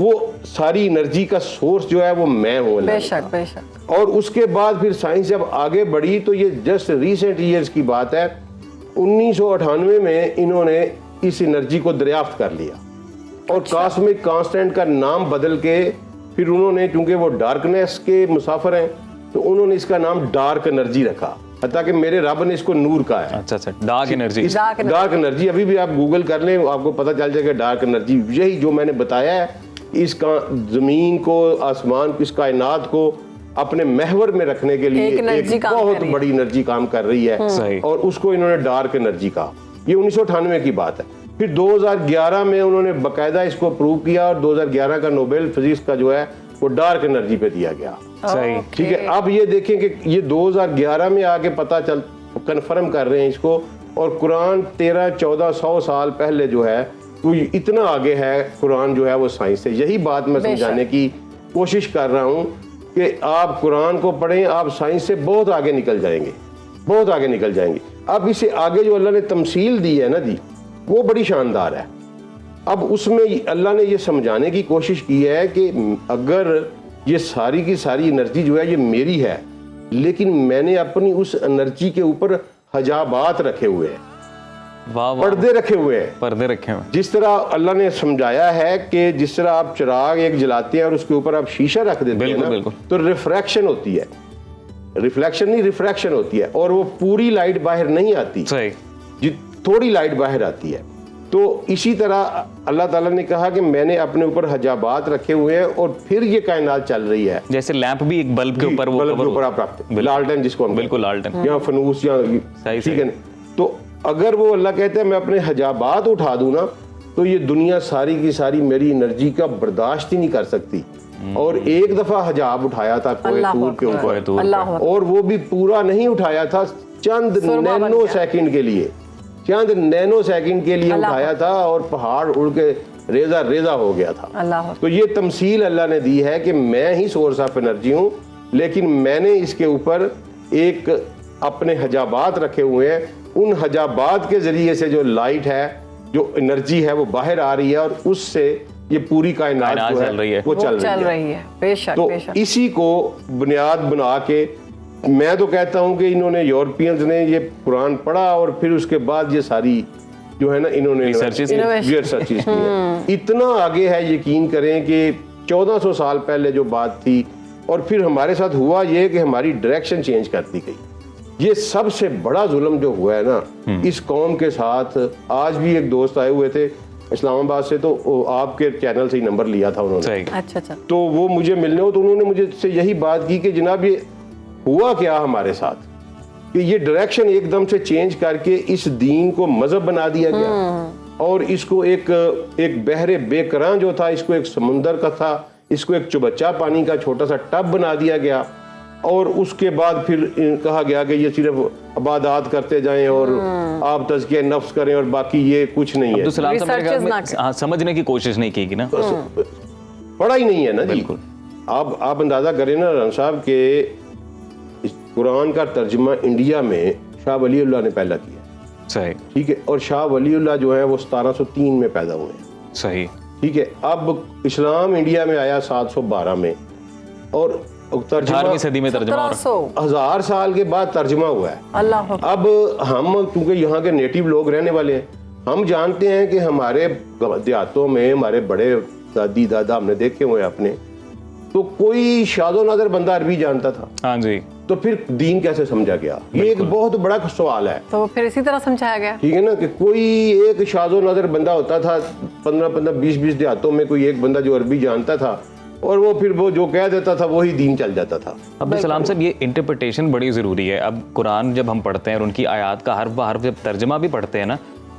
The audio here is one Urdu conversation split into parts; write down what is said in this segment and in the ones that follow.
وہ ساری انرجی کا سورس جو ہے وہ میں ہوں اللہ بے نے شک کہا۔ بے شک۔ اور اس کے بعد پھر سائنس جب آگے بڑھی تو یہ جسٹ ریسنٹ ایئرز کی بات ہے، 1998 میں انہوں نے اس انرجی کو دریافت کر لیا اور کاسمک کانسٹنٹ کا نام بدل کے پھر انہوں نے، چونکہ وہ ڈارکنیس کے مسافر ہیں تو انہوں نے اس کا نام ڈارک انرجی رکھا، حتیٰ کہ میرے رب نے اس کو نور کہا ہے۔ اچھا ڈارک انرجی، ڈارک انرجی ابھی بھی آپ گوگل کر لیں، آپ کو پتہ چل جائے گا ڈارک انرجی یہی جو میں نے بتایا ہے، اس کا زمین کو، آسمان کو، اس کائنات کو اپنے محور میں رکھنے کے لیے ایک بہت بڑی انرجی کام کر رہی ہے، اور اس کو انہوں نے ڈارک انرجی کہا۔ یہ 1998 کی بات ہے۔ پھر 2011 میں انہوں نے باقاعدہ اس کو پروو کیا اور 2011 کا نوبل فزکس کا جو ہے وہ ڈارک انرجی پہ دیا گیا۔ ٹھیک ہے، اب یہ دیکھیں کہ یہ 2011 میں آگے پتہ چل کنفرم کر رہے ہیں اس کو، اور قرآن 1300-1400 سال پہلے جو ہے وہ اتنا آگے ہے قرآن جو ہے وہ سائنس سے۔ یہی بات میں سمجھانے کی کوشش کر رہا ہوں کہ آپ قرآن کو پڑھیں، آپ سائنس سے بہت آگے نکل جائیں گے، بہت آگے نکل جائیں گے۔ اب اس سے آگے جو اللہ نے تمثیل دی ہے نا جی، وہ بڑی شاندار ہے۔ اب اس میں اللہ نے یہ سمجھانے کی کوشش کی ہے کہ اگر یہ ساری کی ساری انرجی جو ہے یہ میری ہے، لیکن میں نے اپنی اس انرجی کے اوپر حجابات رکھے ہوئے ہیں، پردے رکھے ہوئے ہیں، پردے رکھے ہوئے، جس طرح اللہ نے سمجھایا ہے کہ جس طرح آپ چراغ ایک جلاتے ہیں اور اس کے اوپر آپ شیشہ رکھ دیتے ہیں نا، تو ریفریکشن ہوتی ہے، ریفلیکشن نہیں ریفریکشن ہوتی ہے، اور وہ پوری لائٹ باہر نہیں آتی، تھوڑی لائٹ باہر آتی ہے۔ تو اسی طرح اللہ تعالیٰ نے کہا کہ میں نے اپنے اوپر حجابات رکھے ہوئے ہیں اور پھر یہ کائنات چل رہی ہے، جیسے لیمپ بھی ایک بلب کے اوپر، بلب کے اوپر آپ رکھتے ہیں، لالٹین جس کو ہم بالکل لالٹین یا فنوس یا ٹھیک ہے نا۔ تو اگر وہ اللہ کہتے ہیں میں اپنے حجابات اٹھا دوں نا تو یہ دنیا ساری کی ساری میری انرجی کا برداشت ہی نہیں کر سکتی۔ اور ایک دفعہ حجاب اٹھایا تھا کوہ طور کے اوپر، اور وہ بھی پورا نہیں اٹھایا تھا، چند نینو سیکنڈ کے لیے، چند نینو سیکنڈ کے لیے اٹھایا تھا، اور پہاڑ اڑ کے ریزہ ریزہ ہو گیا تھا۔ تو یہ تمثیل اللہ نے دی ہے کہ میں ہی سورس آف انرجی ہوں، لیکن میں نے اس کے اوپر ایک اپنے حجابات رکھے ہوئے ہیں، ان حجابات کے ذریعے سے جو لائٹ ہے، جو انرجی ہے وہ باہر آ رہی ہے، اور اس سے یہ پوری کائنات جو ہے وہ چل رہی ہے۔ بے شک تو بے شک۔ اسی کو بنیاد بنا کے میں تو کہتا ہوں کہ انہوں نے، یورپینز نے یہ قرآن پڑھا اور پھر اس کے بعد یہ ساری جو ہے نا انہوں نے ریسرچز کی ہیں۔ اتنا آگے ہے، یقین کریں کہ 1400 سال پہلے جو بات تھی، اور پھر ہمارے ساتھ ہوا یہ کہ ہماری ڈائریکشن چینج کر دی گئی۔ یہ سب سے بڑا ظلم جو ہوا ہے نا اس قوم کے ساتھ۔ آج بھی ایک دوست آئے ہوئے تھے اسلام آباد سے، تو آپ کے چینل سے ہی نمبر لیا تھا انہوں نے، اچھا، تو وہ مجھے ملنے ہو تو انہوں نے مجھے سے یہی بات کی کہ جناب یہ ہوا کیا ہمارے ساتھ کہ یہ ڈائریکشن ایک دم سے چینج کر کے اس دین کو مذہب بنا دیا گیا، اور اس کو ایک بحر بے کراں جو تھا اس کو ایک سمندر کا تھا، اس کو ایک چبچا پانی کا چھوٹا سا ٹب بنا دیا گیا، اور اس کے بعد پھر کہا گیا کہ یہ صرف عبادات کرتے جائیں اور آپ تزکیہ نفس کریں اور باقی یہ کچھ نہیں ہے۔ عبدالسلام سمجھنے کی کوشش نہیں کی نا، پڑھا ہی نہیں ہے نا جی۔ آپ اندازہ کریں نا رن صاحب کہ قرآن کا ترجمہ انڈیا میں شاہ ولی اللہ نے پہلا کیا، صحیح، ٹھیک ہے، اور شاہ ولی اللہ جو ہے وہ 1703 میں پیدا ہوئے ہیں، صحیح، ٹھیک ہے۔ اب اسلام انڈیا میں آیا 712 میں، اور 18ویں صدی میں ترجمہ، 1000 سال کے بعد ترجمہ ہوا ہے۔ اللہ اب ہم کیونکہ یہاں کے نیٹو لوگ رہنے والے ہیں، ہم جانتے ہیں کہ ہمارے دیہاتوں میں ہمارے بڑے دادی دادا ہم نے دیکھے ہوئے اپنے، تو کوئی شاد و نادر بندہ عربی جانتا تھا، ہاں جی، تو پھر دین کیسے سمجھا گیا؟ یہ ایک بہت بڑا سوال ہے۔ تو پھر اسی طرح سمجھایا گیا، ٹھیک ہے نا، کہ کوئی ایک شاد و نادر بندہ ہوتا تھا، 15 20 دیہاتوں میں کوئی ایک بندہ جو عربی جانتا تھا، اور وہ پھر وہ جو کہہ دیتا تھا وہی دین چل جاتا تھا۔ عبدالسلام صاحب یہ انٹرپریٹیشن بڑی ضروری ہے۔ اب قرآن جب ہم پڑھتے ہیں اور ان کی آیات کا حرف بحرف جب ترجمہ بھی پڑھتے ہیں نا،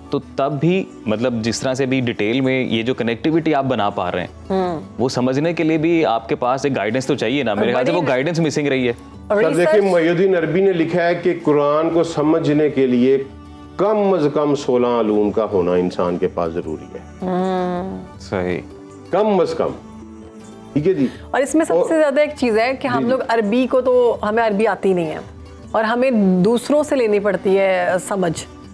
تو تب بھی مطلب جس طرح سے بھی ڈیٹیل میں یہ جو کنیکٹیوٹی آپ بنا پا رہے ہیں، وہ سمجھنے کے لیے بھی آپ کے پاس ایک گائیڈنس تو چاہیے نا، میرے خیال سے وہ گائیڈنس مسنگ رہی ہے۔ سر دیکھیں، محی الدین عربی نے لکھا ہے کہ قرآن کو سمجھنے کے لیے کم از کم 16 علوم کا ہونا انسان کے پاس ضروری ہے، صحیح، کم از کم، ٹھیک ہے جی۔ اور اس میں سب سے زیادہ ایک چیز ہے کہ ہم لوگ عربی کو، تو ہمیں عربی آتی نہیں ہے اور ہمیں دوسروں سے لینی پڑتی ہے سمجھ،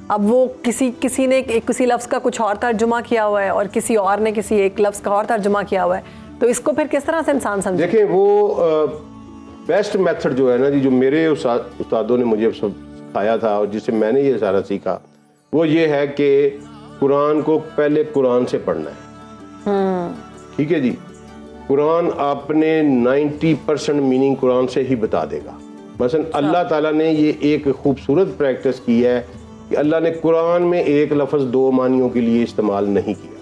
اب وہ کسی نے کسی لفظ کا کچھ اور ترجمہ کیا ہوا ہے اور کسی اور نے کسی ایک لفظ کا اور ترجمہ کیا ہوا ہے, تو اس کو پھر کس طرح سے انسان سمجھے؟ دیکھیں وہ بیسٹ میتھڈ جو ہے نا جی, جو میرے استادوں نے مجھے سکھایا تھا اور جس سے میں نے یہ سارا سیکھا, وہ یہ ہے کہ قرآن کو پہلے قرآن سے پڑھنا ہے. ٹھیک ہے جی, قرآن آپ نے 90% میننگ قرآن سے ہی بتا دے گا. مثلا اللہ تعالیٰ نے یہ ایک خوبصورت پریکٹس کی ہے کہ اللہ نے قرآن میں ایک لفظ 2 معنیوں کے لیے استعمال نہیں کیا.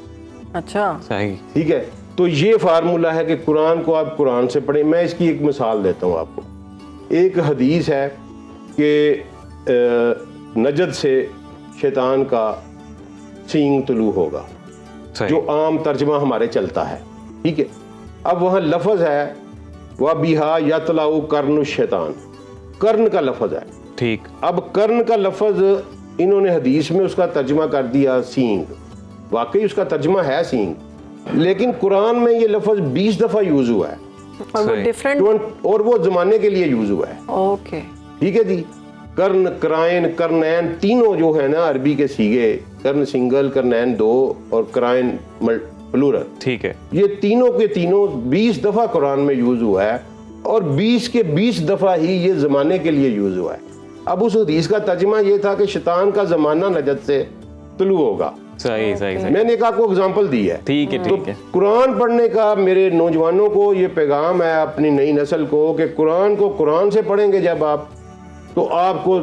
اچھا صحیح. ٹھیک ہے, تو یہ فارمولہ ہے کہ قرآن کو آپ قرآن سے پڑھیں. میں اس کی ایک مثال دیتا ہوں آپ کو. ایک حدیث ہے کہ نجد سے شیطان کا سینگ طلوع ہوگا, جو عام ترجمہ ہمارے چلتا ہے. ٹھیک ہے, اب وہاں لفظ ہے وَبِهَا يَطْلَعُ قَرْنُ الشَّيْطَانِ, کرن کا لفظ ہے. ٹھیک. اب کرن کا لفظ انہوں نے حدیث میں اس کا ترجمہ کر دیا سینگ. واقعی اس کا ترجمہ ہے سینگ, لیکن قرآن میں یہ لفظ 20 دفعہ یوز ہوا ہے اور وہ ڈیفرنٹ, اور وہ زمانے کے لیے یوز ہوا ہے. اوکے ٹھیک ہے جی. کرن, کرائن, کرنین, تینوں جو ہے نا عربی کے سیگے, کرن سنگل, کرنین 2 اور کرائن پلورل. ٹھیک ہے. یہ تینوں کے تینوں 20 دفعہ قرآن میں یوز ہوا ہے اور 20 کے 20 دفعہ ہی یہ زمانے کے لیے یوز ہوا ہے. اب اس حدیث کا ترجمہ یہ تھا کہ شیطان کا زمانہ نجد سے طلوع ہوگا. صحیح صحیح صحیح. میں نے ایک آپ کو اگزامپل دی ہے. ٹھیک ہے ٹھیک ہے. قرآن پڑھنے کا میرے نوجوانوں کو یہ پیغام ہے اپنی نئی نسل کو کہ قرآن کو قرآن سے پڑھیں گے جب آپ, تو آپ کو,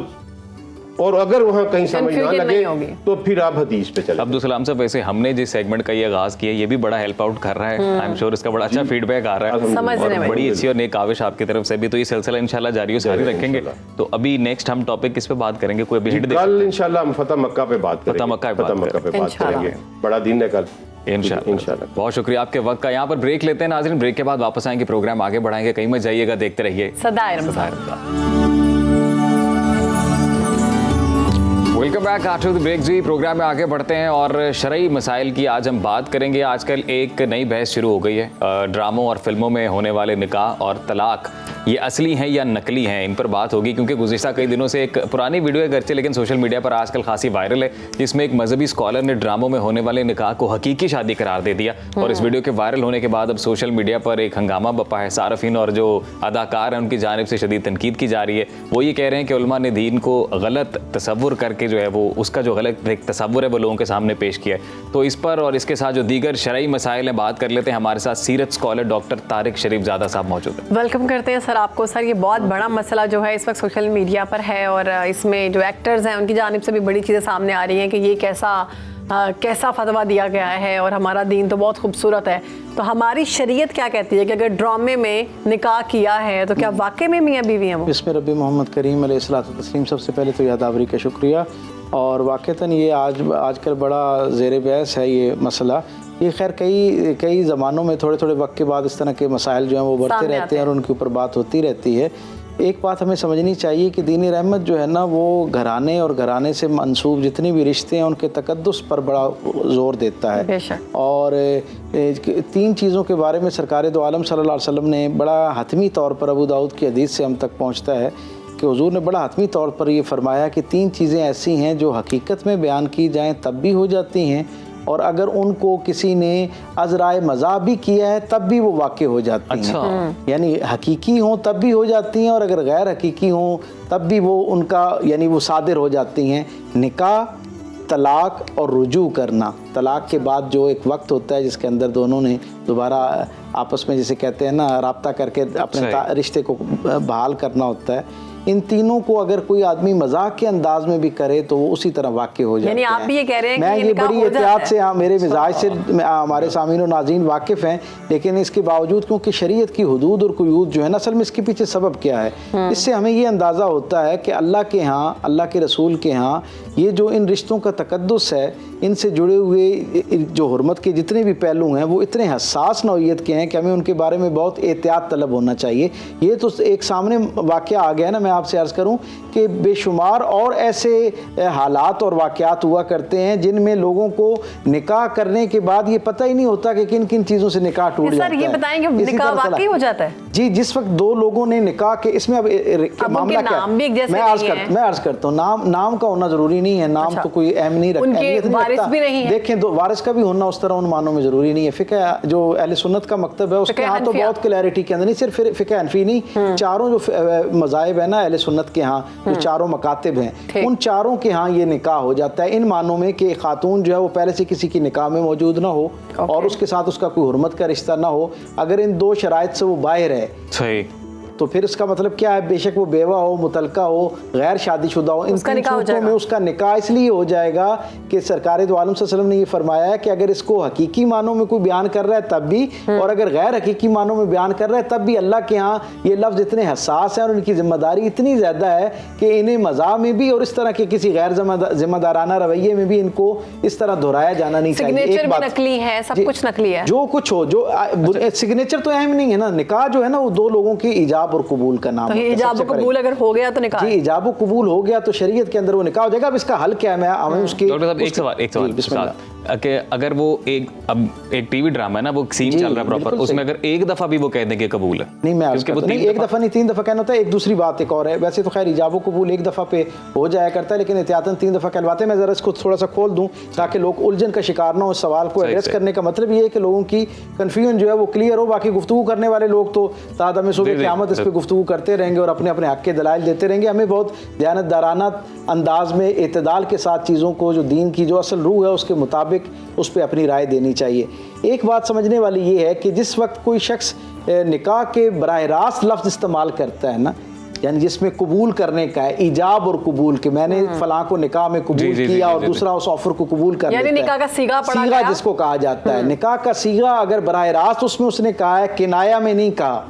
اور اگر وہاں کہیں سمجھ نہ لگے تو پھر آپ حدیث پہ چلیں. عبدالسلام صاحب, ویسے ہم نے جس سیگمنٹ کا یہ آغاز کیا یہ بھی بڑا ہیلپ آؤٹ کر رہا ہے. آئی ایم شیور اس کا بڑا اچھا فیڈ بیک آ رہا ہے اور بڑی اچھی اور نیک کاوش آپ کی طرف سے بھی. تو یہ سلسلہ انشاءاللہ جاری و ساری رکھیں گے. تو ابھی نیکسٹ ہم ٹاپک کس پہ بات کریں گے؟ کوئی ابھی ہٹ دے کل انشاءاللہ ہم فتح مکہ پہ بات کریں گے. فتح مکہ پہ بات کریں گے. بڑا دن ہے کل انشاءاللہ. بہت شکریہ آپ کے وقت کا. یہاں پر بریک لیتے ہیں ناظرین, بریک کے بعد واپس آئیں گے, پروگرام آگے بڑھائیں گے. کہیں مت جائیے گا, دیکھتے رہیے Sada-e Ramzan. Welcome back after the break. جی پروگرام میں آگے بڑھتے ہیں اور شرعی مسائل کی آج ہم بات کریں گے. آج کل ایک نئی بحث شروع ہو گئی ہے. ڈراموں اور فلموں میں ہونے والے نکاح اور طلاق یہ اصلی ہیں یا نقلی ہیں, ان پر بات ہوگی. کیونکہ گزشتہ کئی دنوں سے ایک پرانی ویڈیو ہے گرچہ لیکن سوشل میڈیا پر آج کل خاصی وائرل ہے, جس میں ایک مذہبی اسکالر نے ڈراموں میں ہونے والے نکاح کو حقیقی شادی قرار دے دیا. اور اس ویڈیو کے وائرل ہونے کے بعد اب سوشل میڈیا پر ایک ہنگامہ بپا ہے. صارفین اور جو اداکار ہیں ان کی جانب سے شدید تنقید کی جا رہی ہے. وہ یہ کہہ رہے ہیں کہ علماء نے دین کو غلط تصور کر کے جو ہے وہ اس کا جو غلط ایک تصور ہے وہ لوگوں کے سامنے پیش کیا ہے. تو اس پر اور اس کے ساتھ جو دیگر شرعی مسائل ہیں بات کر لیتے ہیں. ہمارے ساتھ سیرت اسکالر ڈاکٹر طارق شریف زادہ صاحب موجود ہیں. ویلکم کرتے ہیں سر آپ کو. سر یہ بہت بڑا مسئلہ جو ہے اس وقت سوشل میڈیا پر ہے اور اس میں جو ایکٹرز ہیں ان کی جانب سے بھی بڑی چیزیں سامنے آ رہی ہیں کہ یہ کیسا فتویٰ دیا گیا ہے اور ہمارا دین تو بہت خوبصورت ہے. تو ہماری شریعت کیا کہتی ہے کہ اگر ڈرامے میں نکاح کیا ہے تو کیا واقعی میں میاں بیوی ہیں وہ؟ بسم ربی محمد کریم علیہ الصلوۃ والتسلیم. سب سے پہلے تو یادآوری کا شکریہ. اور واقعتاً یہ آج کل بڑا زیر بحث ہے یہ مسئلہ. یہ خیر کئی زمانوں میں تھوڑے وقت کے بعد اس طرح کے مسائل جو ہیں وہ بڑھتے رہتے ہیں اور ان کے اوپر بات ہوتی رہتی ہے. ایک بات ہمیں سمجھنی چاہیے کہ دینی رحمت جو ہے نا وہ گھرانے اور گھرانے سے منسوب جتنی بھی رشتے ہیں ان کے تقدس پر بڑا زور دیتا ہے. اور 3 چیزوں کے بارے میں سرکار دو عالم صلی اللہ علیہ وسلم نے بڑا حتمی طور پر, ابو داؤد کی حدیث سے ہم تک پہنچتا ہے کہ حضور نے بڑا حتمی طور پر یہ فرمایا کہ 3 چیزیں ایسی ہیں جو حقیقت میں بیان کی جائیں تب بھی ہو جاتی ہیں, اور اگر ان کو کسی نے از رائے مذاق بھی کیا ہے تب بھی وہ واقع ہو جاتی ہیں. یعنی حقیقی ہوں تب بھی ہو جاتی ہیں اور اگر غیر حقیقی ہوں تب بھی وہ ان کا یعنی وہ صادر ہو جاتی ہیں. نکاح, طلاق اور رجوع کرنا. طلاق کے بعد جو ایک وقت ہوتا ہے جس کے اندر دونوں نے دوبارہ آپس میں جسے کہتے ہیں نا رابطہ کر کے اپنے رشتے کو بحال کرنا ہوتا ہے. ان تینوں کو اگر کوئی آدمی مذاق کے انداز میں بھی کرے تو وہ اسی طرح واقع ہو جاتے ہیں. یعنی آپ بھی یہ کہہ رہے ہیں میں یہ بڑی احتیاط سے میرے مزاج سے ہمارے سامعین و ناظرین واقف ہیں, لیکن اس کے باوجود کیونکہ شریعت کی حدود اور قیود جو ہے نا اصل میں اس کے پیچھے سبب کیا ہے, اس سے ہمیں یہ اندازہ ہوتا ہے کہ اللہ کے ہاں, اللہ کے رسول کے ہاں یہ جو ان رشتوں کا تقدس ہے ان سے جڑے ہوئے جو حرمت کے جتنے بھی پہلو ہیں وہ اتنے حساس نوعیت کے ہیں کہ ہمیں ان کے بارے میں بہت احتیاط طلب ہونا چاہیے. یہ تو ایک سامنے واقعہ آ گیا نا. میں آپ سے عرض کروں کہ بے شمار اور ایسے حالات اور واقعات ہوا کرتے ہیں جن میں لوگوں کو نکاح کرنے کے بعد یہ پتہ ہی نہیں ہوتا کہ کن کن چیزوں سے نکاح ٹوٹ جاتا ہے. سر یہ بتائیں کہ نکاح واقعی ہو جاتا ہے؟ جی, جس وقت دو لوگوں نے نکاح کے, اس میں اب معاملہ کیا ہے, میں عرض کرتا ہوں, نام کا ہونا ضروری نہیں ہے. نام تو کوئی اہم نہیں رکھتا, اہمیت نہیں رکھتا. دیکھیں وارث کا بھی ہونا اس طرح ان معنوں میں ضروری نہیں ہے. فقہ جو اہل سنت کا مکتب ہے اس کے ہاں تو بہت کلیئرٹی کے اندر, نہیں صرف فقہ حنفی نہیں, چاروں جو مذاہب ہیں نا اہل سنت کے ہاں, جو چاروں مکاتب ہیں, ان چاروں کے ہاں یہ نکاح ہو جاتا ہے ان معنوں میں کہ خاتون جو ہے وہ پہلے سے کسی کی نکاح میں موجود نہ ہو اور اس کے ساتھ اس کا کوئی حرمت کا رشتہ نہ ہو. اگر ان دو شرائط سے وہ باہر ہے صحیح, تو پھر اس کا مطلب کیا ہے؟ بے شک وہ بیوہ ہو, مطلقہ ہو, غیر شادی شدہ ہو, ان تین صورتوں میں اس کا نکاح اس لیے ہو جائے گا کہ سرکار دو عالم صلی اللہ علیہ وسلم نے یہ فرمایا ہے کہ اگر اس کو حقیقی معنوں میں کوئی بیان کر رہا ہے تب بھی, اور اگر غیر حقیقی معنوں میں بیان کر رہا ہے تب بھی, اللہ کے ہاں یہ لفظ اتنے حساس ہیں اور ان کی ذمہ داری اتنی زیادہ ہے کہ انہیں مزاح میں بھی اور اس طرح کے کسی غیر ذمہ دارانہ رویے میں بھی ان کو اس طرح دہرایا جانا نہیں چاہیے. سگنیچر بھی نقلی ہے, سب کچھ نقلی ہے, جو کچھ ہو, جو سگنیچر تو اہم نہیں ہے نا. نکاح جو ہے نا وہ دو لوگوں کی ایجاب اور قبول کا نام. تو ایجاب و قبول اگر ہو گیا تو نکاح, جی ایجاب و قبول ہو گیا تو شریعت کے اندر وہ نکاح ہو جائے گا. اب اس کا حل کیا ہے؟ میں ہمیں اس کی ایک سوال بسم اللہ, کہ اگر وہ ایک ٹی وی ڈرامہ ہے نا, وہ سین چل رہا ہے پراپر, اس میں اگر ایک دفعہ بھی وہ کہہ دیں کہ قبول ہے, نہیں میں ایک دفعہ نہیں 3 دفعہ کہنا ہوتا ہے. ایک دوسری بات ایک اور ہے, ویسے تو خیر ایجاب و قبول ایک دفعہ پہ ہو جایا کرتا ہے, لیکن احتیاطاً 3 دفعہ کہلواتے ہیں. میں ذرا اس کو تھوڑا سا کھول دوں تاکہ لوگ الجھن کا شکار نہ ہو. اس سوال کو ایڈریس کرنے کا مطلب یہ ہے کہ لوگوں کی کنفیوژن جو ہے وہ کلیئر ہو. باقی گفتگو کرنے والے لوگ تو تا دم صبح قیامت اس پہ گفتگو کرتے رہیں گے اور اپنے اپنے حق کے دلائل دیتے رہیں گے. ہمیں بہت دیانتدارانہ انداز میں اعتدال کے ساتھ چیزوں کو, جو دین کی جو اصل روح ہے اس کے مطابق اس پہ اپنی رائے دینی چاہیے. ایک بات سمجھنے والی یہ ہے کہ جس وقت کوئی شخص نکاح کے براہ راست لفظ استعمال کرتا ہے نا, یعنی جس میں قبول کرنے کا ہے, ایجاب اور قبول, کہ میں نے فلاں کو نکاح میں قبول کیا اور دوسرا اس آفر کو قبول کر لیتا ہے, یعنی نکاح کا صیغہ پڑا گیا, جس کو کہا جاتا ہے. نکاح کا صیغہ اگر براہ راست اس میں اس نے کہا ہے, کنایا میں نہیں کہا,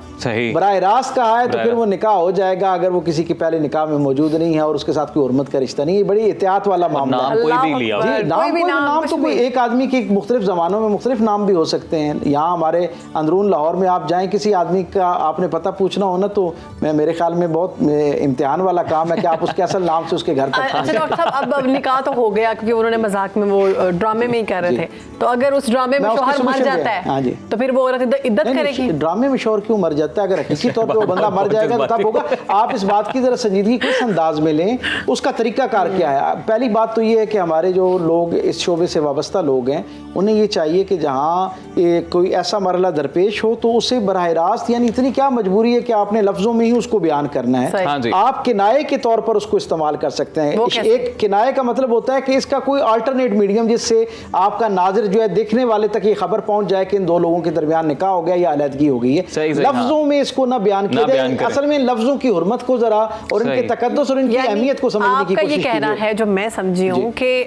براہ راست کہا ہے, تو پھر وہ نکاح ہو جائے گا اگر وہ کسی کے پہلے نکاح میں موجود نہیں ہے اور اس کے ساتھ کوئی حرمت کا رشتہ نہیں. یہ بڑی احتیاط والا معاملہ ہے. نام تو کوئی ایک آدمی کے مختلف زمانوں میں مختلف نام بھی ہو سکتے ہیں. یہاں ہمارے اندرون لاہور میں آپ جائیں, کسی آدمی کا آپ نے پتہ پوچھنا ہونا تو میرے خیال میں بہت امتحان والا کام ہے کہ آپ اس کے اصل نام سے اس کے گھر تک. اچھا ڈاکٹر صاحب, اب نکاح تو ہو گیا کیونکہ انہوں نے مذاق میں وہ ڈرامے میں ہی کہہ رہے تھے, تو اگر اس ڈرامے میں شوہر مر جاتا ہے تو پھر وہ عورت عدت کرے گی؟ ڈرامے میں شوہر کیوں مر جاتا ہے؟ اگر حقیقی طور پہ وہ بندہ مر جائے گا تو تب ہوگا. آپ اس بات کی ذرا سنجیدگی کس انداز میں لیں, اس کا طریقہ کار کیا ہے. پہلی بات تو یہ ہے کہ ہمارے جو لوگ اس شعبے سے وابستہ لوگ ہیں انہیں یہ چاہیے کہ جہاں کوئی ایسا مرحلہ درپیش ہو تو اسے براہ راست, یعنی اتنی کیا مجبوری ہے کہ آپ نے لفظوں میں ہی اس کو بیان کرنا ہے, آپ کنائے کے طور پر اس کو استعمال کر سکتے ہیں. ایک کنائے کا مطلب ہوتا ہے کہ اس کا کوئی آلٹرنیٹ میڈیم جس سے آپ کا ناظر جو ہے دیکھنے والے تک یہ خبر پہنچ جائے کہ ان دو لوگوں کے درمیان نکاح ہو گیا یا علیحدگی ہو گئی ہے. لفظوں میں اس کو نہ بیان کیا جائے. اصل میں لفظوں کی حرمت کو ذرا اور ان کے تقدس اور ان کی اہمیت کو سمجھنے کی کوشش کیجیے. آپ کا یہ کہنا ہے جو میں سمجھی ہوں کہ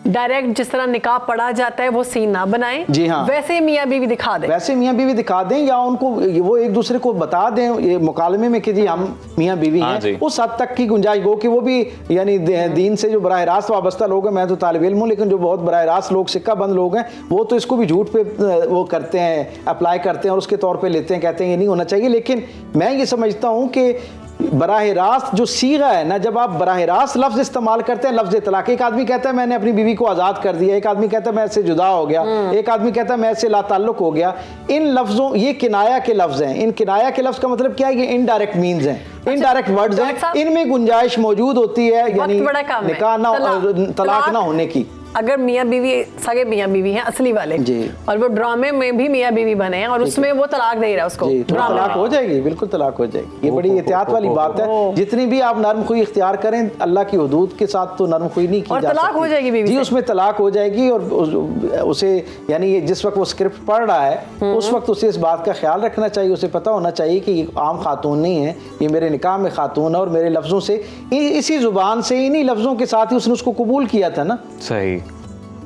ڈائریکٹ جس طرح نکاح پڑھا جاتا ہے وہ سین نہ بنائیں, جی ہاں, ویسے میاں بیوی دکھا دیں, ویسے میاں بیوی دکھا دیں, یا ان کو وہ ایک دوسرے کو بتا دیں یہ مکالمے میں کہ جی ہم میاں بیوی ہیں. اس حد تک کی گنجائش ہو کہ وہ بھی, یعنی دین سے جو براہ راست وابستہ لوگ ہیں, میں تو طالب علم ہوں, لیکن جو بہت براہ راست لوگ, سکہ بند لوگ ہیں, وہ تو اس کو بھی جھوٹ پہ وہ کرتے ہیں, اپلائی کرتے ہیں اور اس کے طور پہ لیتے ہیں, کہتے ہیں یہ نہیں ہونا چاہیے. لیکن میں یہ سمجھتا ہوں کہ براہ راست جو صیغہ ہے نا, جب آپ براہ راست لفظ استعمال کرتے ہیں, لفظ طلاق, ایک آدمی کہتا ہے میں نے اپنی بیوی کو آزاد کر دیا, ایک آدمی کہتا ہے میں اس سے جدا ہو گیا, ایک آدمی کہتا ہے میں اس سے لا تعلق ہو گیا. ان لفظوں, یہ کنایا کے لفظ ہیں. ان کنایا کے لفظ کا مطلب کیا ہے؟ یہ انڈائریکٹ مینز ہیں, انڈائریکٹ ورڈز ہیں, ان میں گنجائش موجود ہوتی ہے, یعنی نکاح نہ, طلاق نہ ہونے کی. اگر میاں بیوی سگے میاں بیوی ہیں اصلی والے, اور وہ ڈرامے میں بھی میاں بیوی بنے ہیں اور اس میں وہ طلاق دے رہا ہے اس کو, طلاق ہو جائے گی, بالکل طلاق ہو جائے گی. یہ بڑی احتیاط والی بات ہے. جتنی بھی آپ نرم خوئی اختیار کریں, اللہ کی حدود کے ساتھ تو نرم خوئی نہیں کی جا سکتی. طلاق ہو جائے گی بیوی, جی اس میں طلاق ہو جائے گی. اور اسے, یعنی جس وقت وہ اسکرپٹ پڑھ رہا ہے اس وقت اسے اس بات کا خیال رکھنا چاہیے, اسے پتہ ہونا چاہیے کہ یہ عام خاتون نہیں ہے, یہ میرے نکاح میں خاتون ہے, اور میرے لفظوں سے, اسی زبان سے, انہی لفظوں کے ساتھ ہی اس نے اس کو قبول کیا تھا نا. صحیح.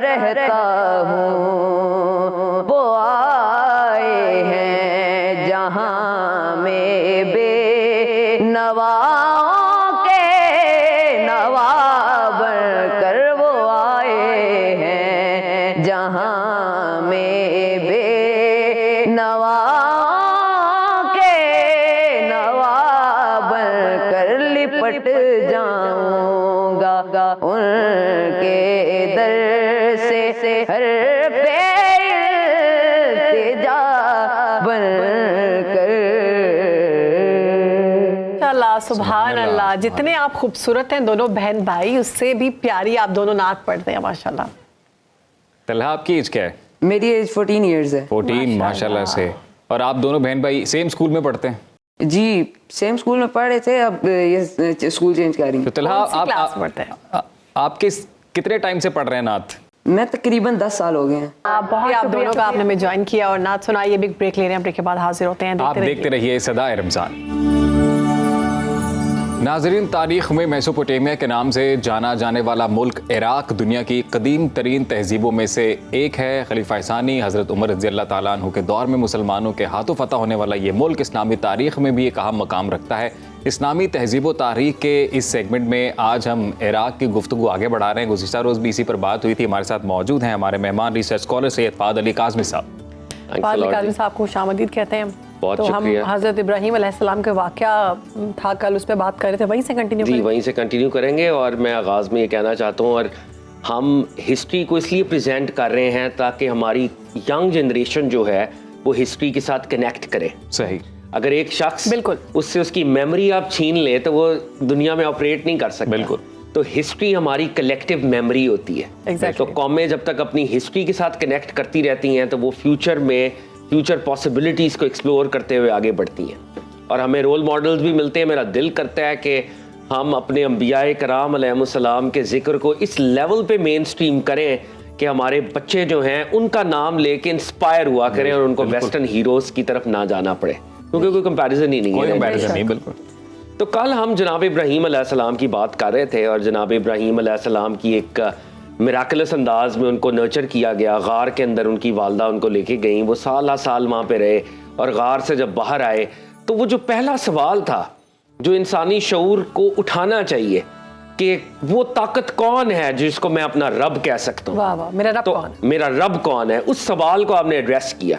رہتا ہوں، وہ آئے ہیں جہاں میں بے نواؤں کے نوا بن کر، وہ آئے ہیں جہاں میں بے نواؤں کے نوا بن کر، لپٹ جاؤں گا ان کے در سے ہر پہ التجا بن کر۔ اللہ سبحان اللہ، جتنے آپ خوبصورت ہیں دونوں بہن بھائی، اس سے بھی پیاری آپ دونوں نعت پڑھتے ہیں ماشاءاللہ۔ طلحہ آپ کی ایج کیا ہے؟ میری ایج 14 ایئرز ہے۔ 14 ماشاءاللہ سے۔ اور آپ دونوں بہن بھائی سیم اسکول میں پڑھتے ہیں؟ جی سیم اسکول میں پڑھ رہے تھے، اب یہ اسکول چینج کر رہی تو ہوں۔ طلحہ کون سی کلاس میں پڑھتے ہیں؟ آپ کتنے ٹائم سے پڑھ رہے ہیں نعت؟ میں تقریباً 10 سال ہو گئے ہیں۔ آپ دونوں کا آپ نے ہمیں جوائن کیا اور نعت سنائیے۔ بگ بریک لے رہے ہیں، بریک کے بعد حاضر ہوتے ہیں۔ آپ دیکھتے رہیے صدائے رمضان۔ ناظرین، تاریخ میں میسوپوٹیمیا کے نام سے جانا جانے والا ملک عراق دنیا کی قدیم ترین تہذیبوں میں سے ایک ہے۔ خلیفہ ثانی حضرت عمر رضی اللہ تعالیٰ عنہ کے دور میں مسلمانوں کے ہاتھوں فتح ہونے والا یہ ملک اسلامی تاریخ میں بھی ایک اہم مقام رکھتا ہے۔ اسلامی تہذیب و تاریخ کے اس سیگمنٹ میں آج ہم عراق کی گفتگو آگے بڑھا رہے ہیں۔ گزشتہ روز بھی اسی پر بات ہوئی تھی۔ ہمارے ساتھ موجود ہیں ہمارے مہمان ریسرچ اسکالر سید فہد علی کاظمی صاحب۔ فہد علی کاظمی صاحب کو خوش آمدید کہتے ہیں۔ تو ہم حضرت ابراہیم علیہ السلام کا واقعہ تھا کل، اس پہ بات کر رہے تھے، وہیں سے کنٹینیو جی وہیں سے کنٹینیو کریں گے۔ اور میں آغاز میں یہ کہنا چاہتا ہوں، اور ہم ہسٹری کو اس لیے پریزنٹ کر رہے ہیں تاکہ ہماری ینگ جنریشن جو ہے وہ ہسٹری کے ساتھ کنیکٹ کرے۔ صحیح۔ اگر ایک شخص بالکل اس سے اس کی میموری آپ چھین لیں تو وہ دنیا میں آپریٹ نہیں کر سکتا۔ بالکل۔ تو ہسٹری ہماری کلیکٹیو میموری ہوتی ہے۔ تو قومیں جب تک اپنی ہسٹری کے ساتھ کنیکٹ کرتی رہتی ہیں تو وہ فیوچر پاسبلٹیز کو ایکسپلور کرتے ہوئے آگے بڑھتی ہیں، اور ہمیں رول ماڈلز بھی ملتے ہیں۔ میرا دل کرتا ہے کہ ہم اپنے انبیاء کرام علیہ السلام کے ذکر کو اس لیول پہ مین سٹریم کریں کہ ہمارے بچے جو ہیں ان کا نام لے کے انسپائر ہوا کریں اور ان کو ویسٹرن ہیروز کی طرف نہ جانا پڑے، کیونکہ کوئی کمپیریزن ہی نہیں ہے۔ کوئی کمپیریزن نہیں، بالکل۔ تو کل ہم جناب ابراہیم علیہ السلام کی بات کر رہے تھے، اور جناب ابراہیم علیہ السلام کی ایک میراکلس انداز میں ان کو نرچر کیا گیا۔ غار کے اندر ان کی والدہ ان کو لے کے گئیں، وہ سالہ سال وہاں پہ رہے، اور غار سے جب باہر آئے تو وہ جو پہلا سوال تھا جو انسانی شعور کو اٹھانا چاہیے کہ وہ طاقت کون ہے جس کو میں اپنا رب کہہ سکتا ہوں، واہ واہ، میرا رب کون ہے؟ میرا رب کون ہے، اس سوال کو آپ نے ایڈریس کیا،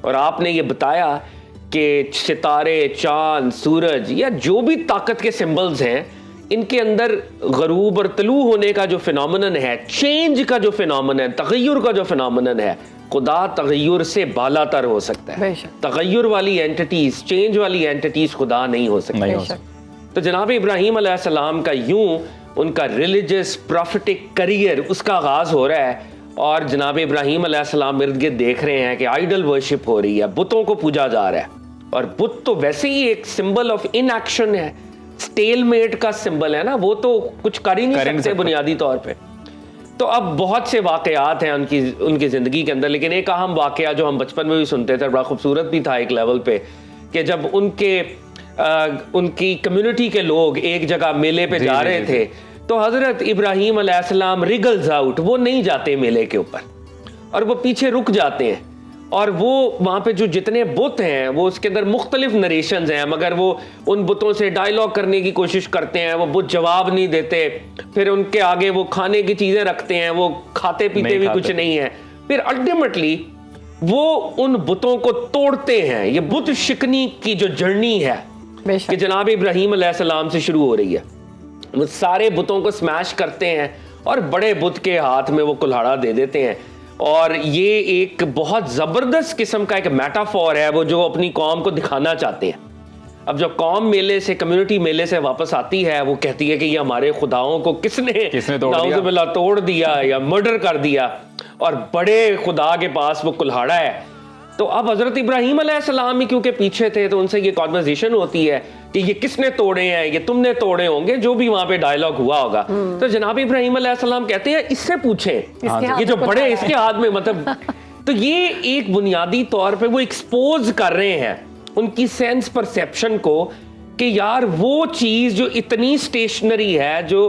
اور آپ نے یہ بتایا کہ ستارے، چاند، سورج یا جو بھی طاقت کے سمبلز ہیں، ان کے اندر غروب اور طلوع ہونے کا جو فینومینن ہے، چینج کا جو فینومینن ہے، تغیر کا جو فینومینن ہے، خدا تغیر سے بالا تر ہو سکتا ہے۔ تغیر والی اینٹیٹیز، چینج والی اینٹیٹیز خدا نہیں ہو سکتی۔ تو جناب ابراہیم علیہ السلام کا یوں ان کا ریلیجس پروفیٹک کریئر اس کا آغاز ہو رہا ہے، اور جناب ابراہیم علیہ السلام ارد گرد دیکھ رہے ہیں کہ آئیڈل ورشپ ہو رہی ہے، بتوں کو پوجا جا رہا ہے، اور بت تو ویسے ہی ایک سمبل آف ان ایکشن ہے، سٹیل میٹ کا سمبل ہے نا، وہ تو کچھ کر ہی نہیں سکتے بنیادی طور پہ۔ تو اب بہت سے واقعات ہیں ان کی زندگی کے اندر، لیکن ایک اہم واقعہ جو ہم بچپن میں بھی سنتے تھے، بڑا خوبصورت بھی تھا ایک لیول پہ، کہ جب ان کی کمیونٹی کے لوگ ایک جگہ میلے پہ جا رہے تھے تو حضرت ابراہیم علیہ السلام ریگلز آؤٹ، وہ نہیں جاتے میلے کے اوپر، اور وہ پیچھے رک جاتے ہیں، اور وہ وہاں پہ جو جتنے بت ہیں وہ اس کے اندر مختلف نریشنز ہیں، مگر وہ ان بتوں سے ڈائیلاگ کرنے کی کوشش کرتے ہیں، وہ بت جواب نہیں دیتے، پھر ان کے آگے وہ کھانے کی چیزیں رکھتے ہیں، وہ کھاتے پیتے بھی کچھ نہیں ہیں، پھر الٹیمیٹلی وہ ان بتوں کو توڑتے ہیں۔ یہ بت شکنی کی جو جرنی ہے کہ جناب ابراہیم علیہ السلام سے شروع ہو رہی ہے، وہ سارے بتوں کو سمیش کرتے ہیں اور بڑے بت کے ہاتھ میں وہ کلہاڑا دے دیتے ہیں، اور یہ ایک بہت زبردست قسم کا ایک میٹافور ہے وہ جو اپنی قوم کو دکھانا چاہتے ہیں۔ اب جب قوم میلے سے، کمیونٹی میلے سے واپس آتی ہے، وہ کہتی ہے کہ یہ ہمارے خداؤں کو کس نے نعوذ باللہ توڑ دیا یا مرڈر کر دیا، اور بڑے خدا کے پاس وہ کلہاڑا ہے۔ تو اب حضرت ابراہیم علیہ السلام ہی کیونکہ پیچھے تھے تو ان سے یہ کانورسیشن ہوتی ہے کہ یہ کس نے توڑے ہیں، یہ تم نے توڑے ہوں گے، جو بھی وہاں پہ ڈائیلاگ ہوا ہوگا۔ تو جناب ابراہیم علیہ السلام کہتے ہیں اس سے پوچھیں، یہ جو بڑے اس کے ہاتھ میں، مطلب تو یہ ایک بنیادی طور پہ وہ ایکسپوز کر رہے ہیں ان کی سینس پرسیپشن کو کہ یار وہ چیز جو اتنی سٹیشنری ہے، جو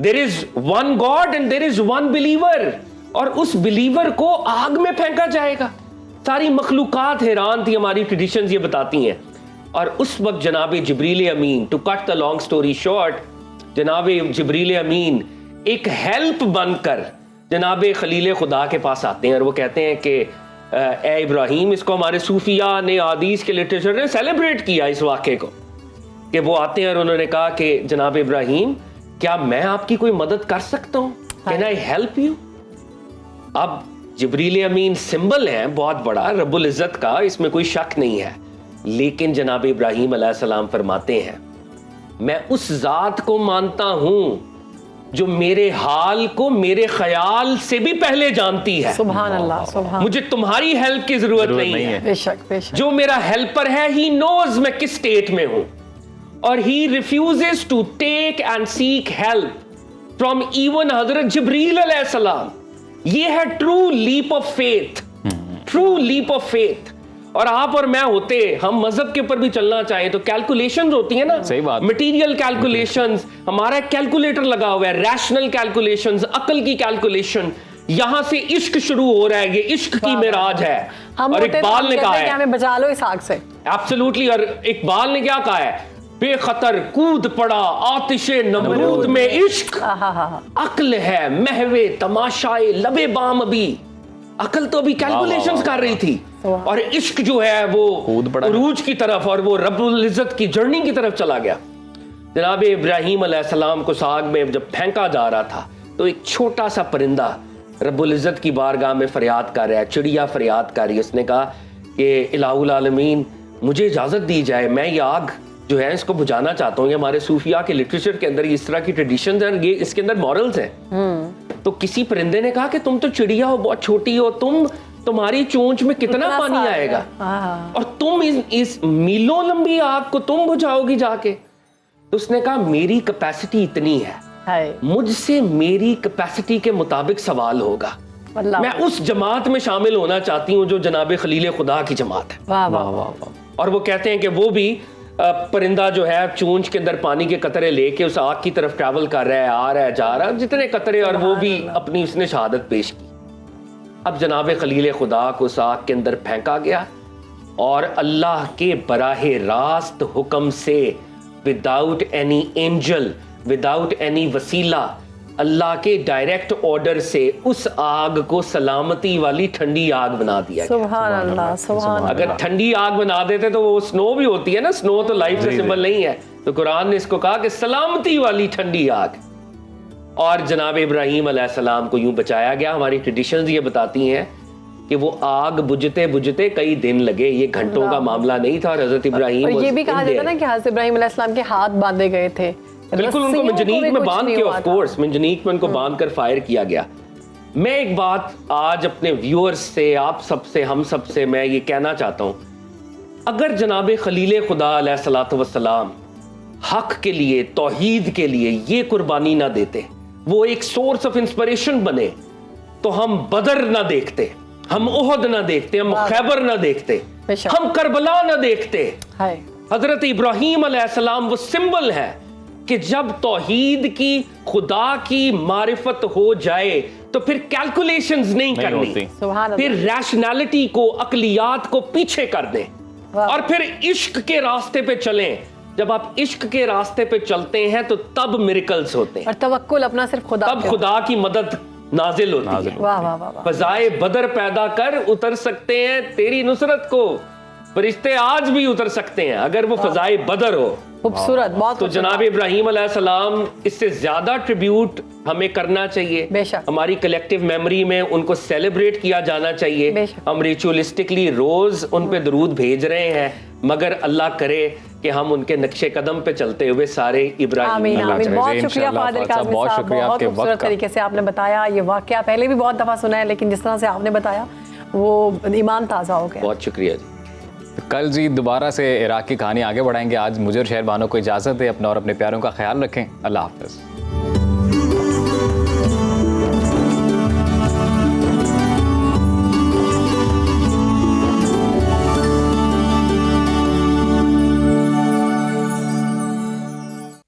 there is one God and there is one believer, اور اس بلیور کو آگ میں پھینکا جائے گا. ساری مخلوقات حیران تھی, ہماری ٹریڈیشنز یہ بتاتی ہیں. اور اس وقت جناب Jibreel Amin, to cut the long story short, جناب جبریل امین ایک ہیلپ بن کر جناب خلیل خدا کے پاس آتے ہیں, اور وہ کہتے ہیں کہ اے ابراہیم, اس کو ہمارے صوفیاء نے, حدیث کے لٹریچر نے سیلیبریٹ کیا اس واقعے کو, کہ وہ آتے ہیں اور انہوں نے کہا کہ جناب ابراہیم, کیا میں آپ کی کوئی مدد کر سکتا ہوں, کین آئی ہیلپ یو. اب جبریل امین سمبل ہیں بہت بڑا رب العزت کا, اس میں کوئی شک نہیں ہے, لیکن جناب ابراہیم علیہ السلام فرماتے ہیں میں اس ذات کو مانتا ہوں جو میرے حال کو میرے خیال سے بھی پہلے جانتی ہے. سبحان اللہ, سبحان, مجھے تمہاری ہیلپ کی ضرورت نہیں ہے. بے شک بے شک. جو میرا ہیلپر ہے, ہی نوز میں کس سٹیٹ میں ہوں, اور he refuses to take and seek help from even حضرت جبریل علیہ السلام. یہ ہے true leap of faith, true leap of faith. اور آپ اور میں ہوتے, ہم مذہب کے اوپر بھی چلنا چاہیں تو کیلکولیشنز ہوتی ہیں نا, صحیح بات, مٹیریل کیلکولیشنز, ہمارا کیلکولیٹر لگا ہوا ہے, ریشنل کیلکولیشنز, عقل کی کیلکولیشن, یہاں سے عشق شروع ہو رہا ہے, یہ عشق کی معراج ہے. اور اقبال نے کہا ہے ہمیں بچا لو اس آگ سے, ایبسولوٹلی, اور اقبال نے کیا کہا ہے, بے خطر کود پڑا آتش نمرود میں عشق, عقل ہے محو تماشائے لبے بام. ابھی عقل تو ابھی کیلکولیشنز کر رہی تھی, اور عشق جو ہے وہ عروج کی طرف, اور وہ رب العزت کی جرنی کی طرف چلا گیا. جناب ابراہیم علیہ السلام کو آگ میں جب پھینکا جا رہا تھا تو ایک چھوٹا سا پرندہ رب العزت کی بارگاہ میں فریاد کر رہا ہے, چڑیا فریاد کر رہی ہے. اس نے کہا کہ الہ العالمین, مجھے اجازت دی جائے, میں یہ آگ جو ہے اس کو بجھانا چاہتا ہوں. یہ ہمارے صوفیاء کے لٹریچر کے اندر اس طرح کی ٹریڈیشنز ہیں, یہ اس کے اندر مورلز ہیں. تو کسی پرندے نے کہا کہ تم تو چڑیا ہو, بہت چھوٹی ہو, تمہاری چونچ میں کتنا پانی آئے گا, اور تم اس میلوں لمبی آگ کو تم بجھاؤ گی جا کے. تو اس نے کہا میری کیپیسٹی اتنی ہے, مجھ سے میری کیپیسٹی کے مطابق سوال ہوگا. میں اس جماعت میں شامل ہونا چاہتی ہوں جو جناب خلیل خدا کی جماعت ہے. اور وہ کہتے ہیں کہ وہ بھی پرندہ جو ہے چونچ کے اندر پانی کے قطرے لے کے اس آگ کی طرف ٹریول کر رہا ہے, آ رہا ہے, جا رہا ہے, جتنے قطرے, اور وہ بھی اپنی اس نے شہادت پیش کی. اب جناب خلیل خدا کو اس آگ کے اندر پھینکا گیا, اور اللہ کے براہ راست حکم سے, without any angel, without any وسیلہ, اللہ کے ڈائریکٹ آرڈر سے اس آگ کو سلامتی والی ٹھنڈی آگ بنا دیا گیا. سبحان اللہ, سبحان اللہ. اگر ٹھنڈی آگ بنا دیتے تو وہ سنو بھی ہوتی ہے نا, سنو تو لائف سے سمبل نہیں ہے, تو قرآن نے اس کو کہا کہ سلامتی والی ٹھنڈی آگ. اور جناب ابراہیم علیہ السلام کو یوں بچایا گیا. ہماری ٹریڈیشنز یہ بتاتی ہیں کہ وہ آگ بجھتے بجھتے کئی دن لگے, یہ گھنٹوں کا معاملہ نہیں تھا. اور حضرت ابراہیم, اور یہ بھی کہا جاتا نا کہ حضرت ابراہیم علیہ السلام کے ہاتھ باندھے گئے تھے, بالکل ان کو منجنیق میں باندھ کے, آف کورس منجنیق میں ان کو باندھ کر فائر کیا گیا. میں ایک بات آج اپنے ویورز سے, آپ سب سے, ہم سب سے میں یہ کہنا چاہتا ہوں, اگر جناب خلیل خدا علیہ الصلوۃ والسلام حق کے لیے, توحید کے لیے یہ قربانی نہ دیتے, وہ ایک سورس آف انسپریشن بنے, تو ہم بدر نہ دیکھتے, ہم احد نہ دیکھتے, ہم خیبر نہ دیکھتے, ہم کربلا نہ دیکھتے. حضرت ابراہیم علیہ السلام وہ سمبل ہے کہ جب توحید کی, خدا کی معرفت ہو جائے تو پھر کیلکولیشنز نہیں کرنی, پھر ریشنالٹی کو, عقلیات کو پیچھے کر دیں, اور پھر عشق کے راستے پہ چلیں. جب آپ عشق کے راستے پہ چلتے ہیں تو تب میریکلز ہوتے ہیں, اور توکل اپنا صرف خدا, تب خدا کی مدد نازل ہوتی ہے. فضائے بدر پیدا کر, اتر سکتے ہیں تیری نصرت کو فرشتے, آج بھی اتر سکتے ہیں اگر وہ فضائے بدر ہو. خوبصورت, بہت. تو جناب ابراہیم علیہ السلام, اس سے زیادہ ٹریبیوٹ ہمیں کرنا چاہیے. ہماری کلیکٹیو میموری میں ان کو سیلیبریٹ کیا جانا چاہیے. ہم ریچولسٹکلی روز ان پہ درود بھیج رہے ہیں, مگر اللہ کرے کہ ہم ان کے نقش قدم پہ چلتے ہوئے سارے ابراہیم. آمین آمین. بہت شکریہ فاضل کاظمی صاحب, بہت خوبصورت طریقے سے آپ نے بتایا. یہ واقعہ پہلے بھی بہت دفعہ سنا ہے, لیکن جس طرح سے آپ نے بتایا وہ ایمان تازہ ہو گیا. بہت شکریہ جی. کل جی دوبارہ سے عراق کی کہانی آگے بڑھائیں گے. آج مجھے اور شہر بانو کو اجازت ہے. اپنا اور اپنے پیاروں کا خیال رکھیں. اللہ حافظ.